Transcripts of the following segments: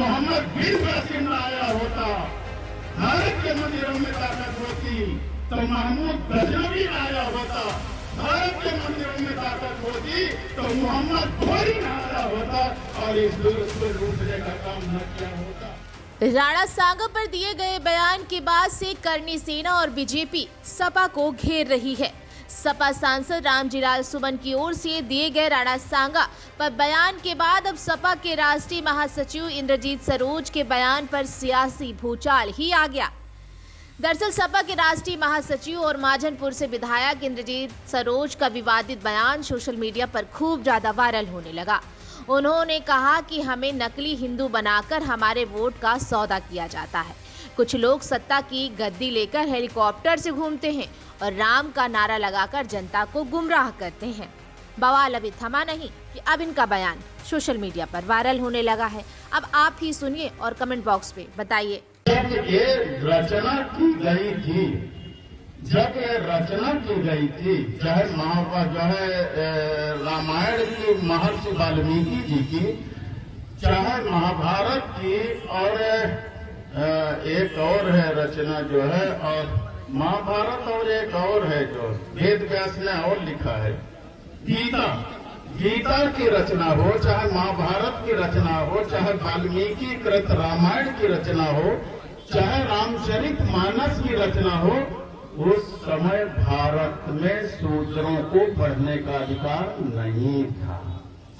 मोहम्मद बिन कासिम आया होता, भारत के मंदिरों में ताकत होती तो महमूद गजनवी आया होता, भारत के मंदिरों में ताकत होती तो मोहम्मद घोरी आया होता और इस दुर्ग को लूटने का काम न किया होता। राणा सांगा पर दिए गए बयान के बाद से करनी सेना और बीजेपी सपा को घेर रही है। सपा सांसद रामजीलाल सुमन की ओर से दिए गए राणा सांगा पर बयान के बाद अब सपा के राष्ट्रीय महासचिव इंद्रजीत सरोज के बयान पर सियासी भूचाल ही आ गया। दरअसल सपा के राष्ट्रीय महासचिव और माजनपुर से विधायक इंद्रजीत सरोज का विवादित बयान सोशल मीडिया पर खूब ज्यादा वायरल होने लगा। उन्होंने कहा कि हमें नकली हिंदू बनाकर हमारे वोट का सौदा किया जाता है। कुछ लोग सत्ता की गद्दी लेकर हेलीकॉप्टर से घूमते हैं और राम का नारा लगाकर जनता को गुमराह करते हैं। बवाल अभी थमा नहीं कि अब इनका बयान सोशल मीडिया पर वायरल होने लगा है। अब आप ही सुनिए और कमेंट बॉक्स पे बताइए। जब ये रचना की गई थी, चाहे रामायण की महर्षि वाल्मीकि जी की, चाहे महाभारत की, और एक और है रचना जो है, और महाभारत और एक और है जो वेद व्यास ने और लिखा है, गीता की रचना हो, चाहे महाभारत की रचना हो, चाहे वाल्मीकि कृत रामायण की रचना हो, चाहे रामचरित मानस की रचना हो, उस समय भारत में शूद्रों को पढ़ने का अधिकार नहीं था।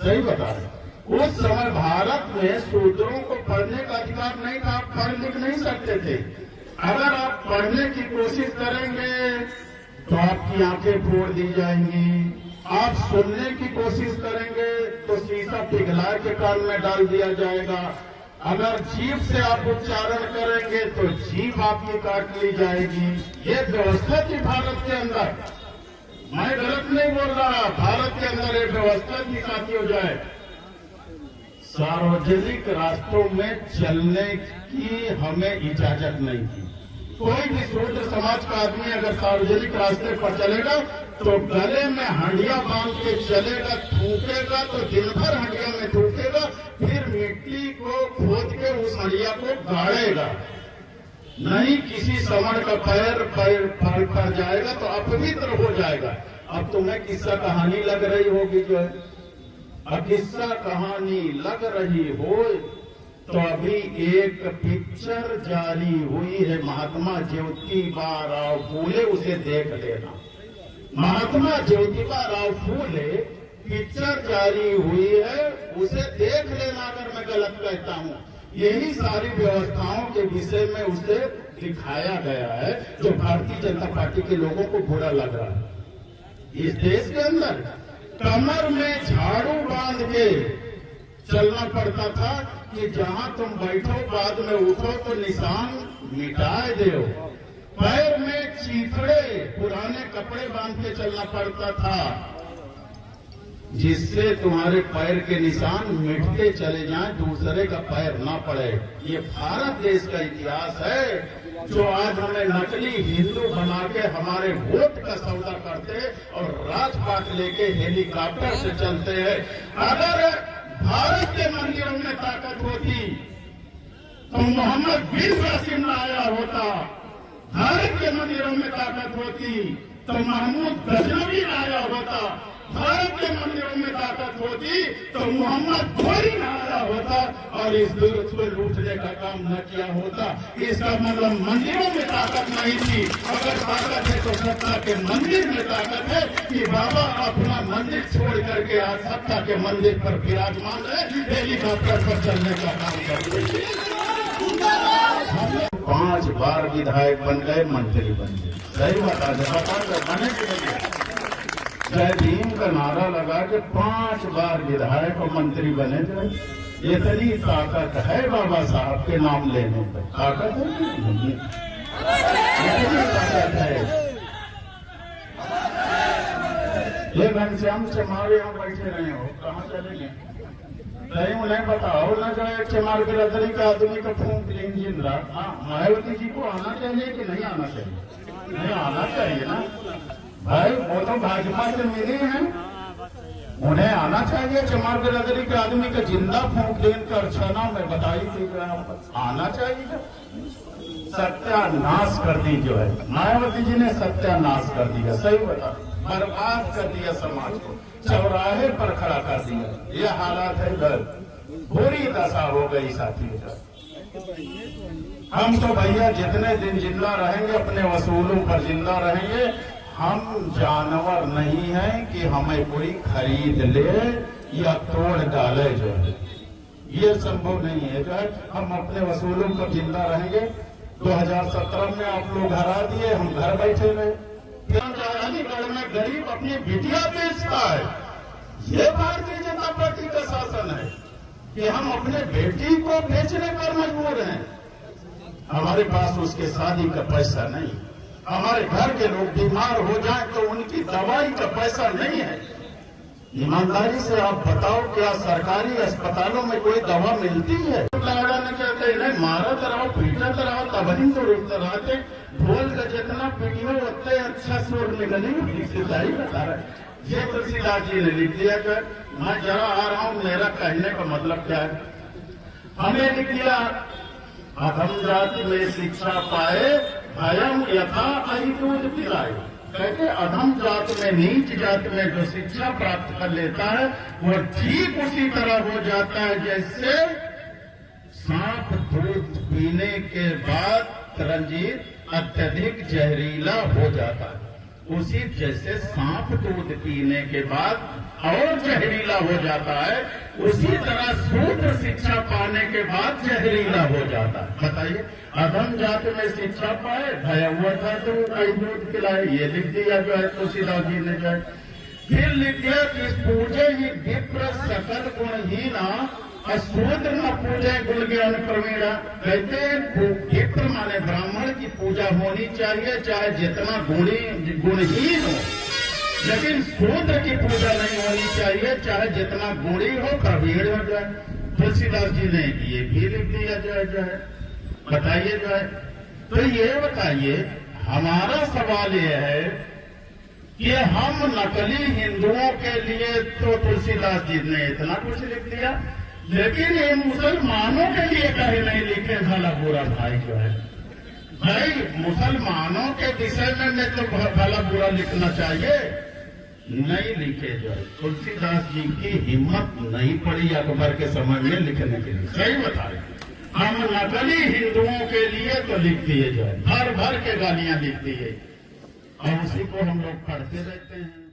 सही बता रहे, उस समय भारत में शूद्रों को पढ़ने का अधिकार नहीं था। आप पढ़ लिख नहीं सकते थे। अगर आप पढ़ने की कोशिश करेंगे तो आपकी आंखें फोड़ दी जाएंगी। आप सुनने की कोशिश करेंगे तो शीशा पिघला के कान में डाल दिया जाएगा। अगर जीभ से आप उच्चारण करेंगे तो जीभ आपकी काट ली जाएगी। ये व्यवस्था थी भारत के अंदर। मैं गलत नहीं बोल रहा, भारत के अंदर एक व्यवस्था थी साथियों। जाए सार्वजनिक रास्तों में चलने की हमें इजाजत नहीं थी। कोई भी शूद्र समाज का आदमी अगर सार्वजनिक रास्ते पर चलेगा तो गले में हंडिया बांध के चलेगा, थूकेगा तो दिन भर हंडिया में थूकेगा, फिर मिट्टी को खोद के उस हंडिया को गाड़ेगा। नहीं किसी समण का पैर पर जाएगा तो अपवित्र हो जाएगा। अब तुम्हें किस्सा कहानी लग रही होगी जो है, अब किस्सा कहानी लग रही हो तो अभी एक पिक्चर जारी हुई है महात्मा ज्योतिबा राव फूले, उसे देख लेना। महात्मा ज्योतिबा राव फूले पिक्चर जारी हुई है, उसे देख लेना अगर मैं गलत कहता हूं। यही सारी व्यवस्थाओं के विषय में उसे दिखाया गया है जो भारतीय जनता पार्टी के लोगों को बुरा लग रहा है। इस देश के अंदर कमर में झाड़ू बांध के चलना पड़ता था कि जहां तुम बैठो बाद में उठो तो निशान मिटाए दो। पैर में चीथड़े पुराने कपड़े बांध के चलना पड़ता था जिससे तुम्हारे पैर के निशान मिटते चले जाएं, दूसरे का पैर ना पड़े। ये भारत देश का इतिहास है जो आज हमें नकली हिंदू बना के हमारे वोट का सौदा करते और राजपाट लेके हेलीकॉप्टर से चलते हैं। अगर भारत के मंदिरों में ताकत होती तो मोहम्मद बिन कासिम आया होता, भारत के मंदिरों में ताकत होती तो महमूद गजनवी आया होता, भारत के मंदिरों में ताकत होती तो मोहम्मद घोरी आया होता और इस दुर्ग को लूटने का काम न किया होता। इसका मतलब मंदिरों में ताकत नहीं थी। अगर ताकत है तो सत्ता के मंदिर में ताकत है कि बाबा अपना मंदिर छोड़ करके आज सत्ता के मंदिर पर विराजमान है, हेलीकॉप्टर पर चलने का काम करते हैं। 5 बार विधायक बन गए, मंत्री बन गए। सही बता दे, बने कि नहीं? जय भीम का नारा लगा के 5 बार विधायक और मंत्री बने थे। इतनी ताकत है बाबा साहब के नाम लेने पर। ताकत है, इतनी ताकत है। ये घनश्याम चमार यहाँ बैठे रहे हो, कहाँ चलेंगे? नहीं उन्हें बताओ ना, जो एक चमार बिरादरी का आदमी का फूंक इंजन रहा। मायावती जी को आना चाहिए कि नहीं आना चाहिए? नहीं आना चाहिए ना भाई, वो तो भाजपा से मिली हैं। उन्हें आना चाहिए चमार बिरादरी के आदमी का जिंदा फूंक देकर छना में बताई थी, आना चाहिए। सत्यानाश कर दी जो है मायावती जी ने, सत्यानाश कर दिया, सही बता, बर्बाद कर दिया समाज को, चौराहे पर खड़ा कर दिया। ये हालात है इधर, बुरी दशा हो गई साथियों का। हम तो भैया जितने दिन जिंदा रहेंगे अपने वसूलों पर जिंदा रहेंगे। हम जानवर नहीं हैं कि हमें कोई खरीद ले या तोड़ डाले जो है, ये संभव नहीं है। जो है हम अपने वसूलों पर जिंदा रहेंगे। 2017 में आप लोग हरा दिए, हम घर बैठे रहे। रानीगढ़ में गरीब अपनी बिटिया बेचता है, ये भारतीय जनता पार्टी का शासन है कि हम अपने बेटी को बेचने पर मजबूर हैं। हमारे पास उसके शादी का पैसा नहीं, हमारे घर के लोग बीमार हो जाएं तो उनकी दवाई का पैसा नहीं है। ईमानदारी से आप बताओ, क्या सरकारी अस्पतालों में कोई दवा मिलती है? कहते हैं मारत रहो पीटत रहो तब ही तो रहते, ढोल का जितना पीटियो उतने अच्छा शोर निकलेगा। तुलसीदास बता रहे, ये तुलसीदास जी ने लिख दिया। कर मैं जरा आ रहा हूँ, मेरा कहने का मतलब क्या है। हमें लिख दिया, अधम जाति में शिक्षा पाए भयम यथा अहि दूध पिलाए। कहते अधम जात में, नीच जात में जो शिक्षा प्राप्त कर लेता है वह ठीक उसी तरह हो जाता है जैसे सांप दूध पीने के बाद रंजीत अत्यधिक जहरीला हो जाता है। उसी जैसे सांप दूध पीने के बाद और जहरीला हो जाता है, उसी तरह शूद्र शिक्षा पाने के बाद जहरीला हो जाता है। बताइए, अधम जात में शिक्षा पाए भयवह था तो कई दूध पिलाए, ये लिख दिया जो है तुलसीदास जी ने जो है। फिर लिख दिया कि पूजे ही विप्र सकल गुणहीना अशूद्र न पूजे गुण ज्ञान प्रवीणा। कहते विप्र माने ब्राह्मण की पूजा होनी चाहिए चाहे जितना गुणहीन हो, लेकिन शूद्र की पूजा नहीं होनी चाहिए चाहे जितना गुणी हो, प्रवीण हो जाए। तुलसीदास जी ने ये भी लिख दिया जो है। बताइए जो है, तो ये बताइए, हमारा सवाल ये है कि हम नकली हिंदुओं के लिए तो तुलसीदास जी ने इतना कुछ लिख दिया, लेकिन ये मुसलमानों के लिए कहीं नहीं लिखे भला बुरा भाई जो है। भाई मुसलमानों के विषय में तो भला बुरा लिखना चाहिए, नहीं लिखे जो है। तुलसीदास जी की हिम्मत नहीं पड़ी अकबर के समय में लिखने के लिए, सही बता रहे। हम नकली हिंदुओं के लिए तो लिख दिए जो है, भर भर के गालियां लिख दिए और उसी को हम लोग पढ़ते रहते हैं।